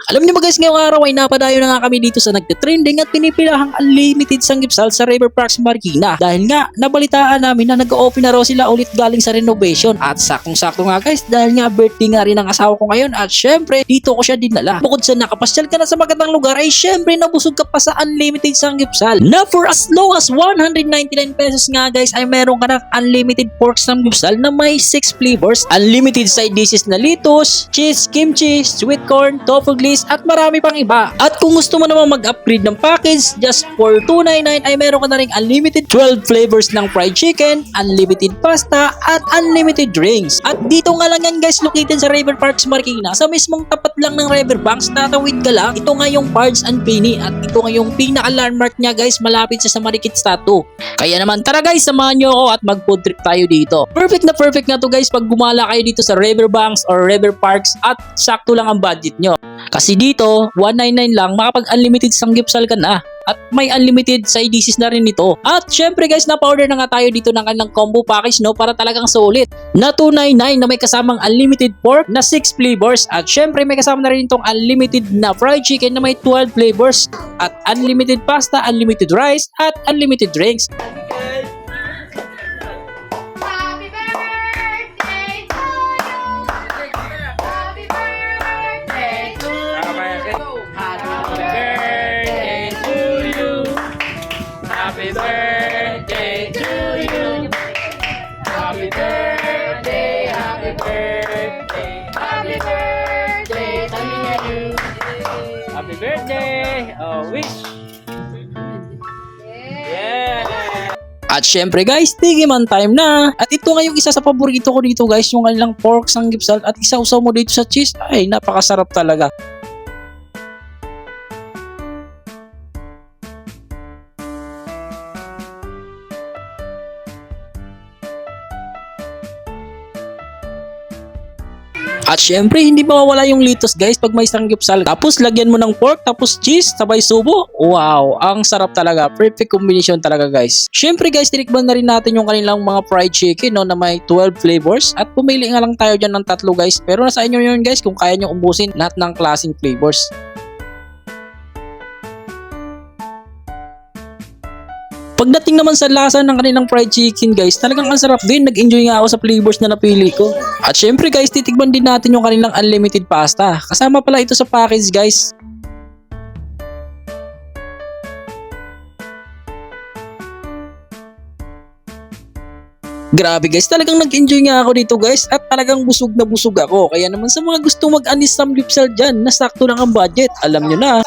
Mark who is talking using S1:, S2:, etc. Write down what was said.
S1: Alam niyo ba guys, ngayong araw ay napadayo na nga kami dito sa nagte-trending at pinipilahang unlimited sanggipsal sa River Parks Marikina. Dahil nga, nabalitaan namin na nag-o-open na raw sila ulit galing sa renovation. At saktong-sakto nga guys, dahil nga birthday nga rin ang asawa ko ngayon at syempre, dito ko siya dinala. Bukod sa nakapasyal ka na sa magandang lugar ay syempre nabusog ka pa sa unlimited sanggipsal. Na for as low as 199 pesos nga guys ay meron ka ng unlimited pork sanggipsal na may 6 flavors. Unlimited side dishes na litos, cheese, kimchi, sweet corn, tofu glaze at marami pang iba. At kung gusto mo naman mag-upgrade ng package, just for 299 ay meron ka na ring unlimited 12 flavors ng fried chicken, unlimited pasta, at unlimited drinks. At dito nga lang yan guys, located sa River Parks Marikina, sa mismong tapat lang ng riverbanks, tatawid ka lang. Ito nga yung Pards and Penny at ito nga yung pinaka-landmark niya guys, malapit sa Marikit Statue. Kaya naman tara guys, samahan nyo ako at mag-food trip tayo dito. Perfect na to guys pag gumala kayo dito sa riverbanks or river parks at sakto lang ang budget nyo. Kasi dito, 199 lang, makapag-unlimited sanggipsal ka na. At may unlimited side dishes na rin ito. At syempre guys, napa-order na nga tayo dito ng kanilang combo package no, para talagang solid. Na 299 na may kasamang unlimited pork na 6 flavors. At syempre may kasama na rin itong unlimited na fried chicken na may 12 flavors. At unlimited pasta, unlimited rice, at unlimited drinks.
S2: Happy birthday to you. Happy birthday, happy birthday, happy birthday to you. Happy birthday. Oh, wish. Yeah.
S1: At syempre guys, tigiman time na. At ito nga yung isa sa paborito ko dito guys, yung kanilang pork sanggipsal at isa-usaw mo dito sa cheese. Ay, napakasarap talaga. At syempre, hindi mawawala yung litos guys pag may sanggipsal. Tapos lagyan mo ng pork, tapos cheese, sabay subo. Wow, ang sarap talaga. Perfect combination talaga guys. Syempre guys, tinikman na rin natin yung kanilang mga fried chicken no, na may 12 flavors. At pumili nga lang tayo dyan ng tatlo guys. Pero nasa inyo yun guys kung kaya nyo ubusin lahat ng klaseng flavors. Pagdating naman sa lasa ng kanilang fried chicken guys, talagang ang sarap din. Nag-enjoy nga ako sa flavors na napili ko. At syempre guys, titikman din natin yung kanilang unlimited pasta. Kasama pala ito sa package guys. Grabe guys, talagang nag-enjoy nga ako dito guys at talagang busog na busog ako. Kaya naman sa mga gusto mag-anis samgipsal dyan, nasakto lang ang budget. Alam nyo na.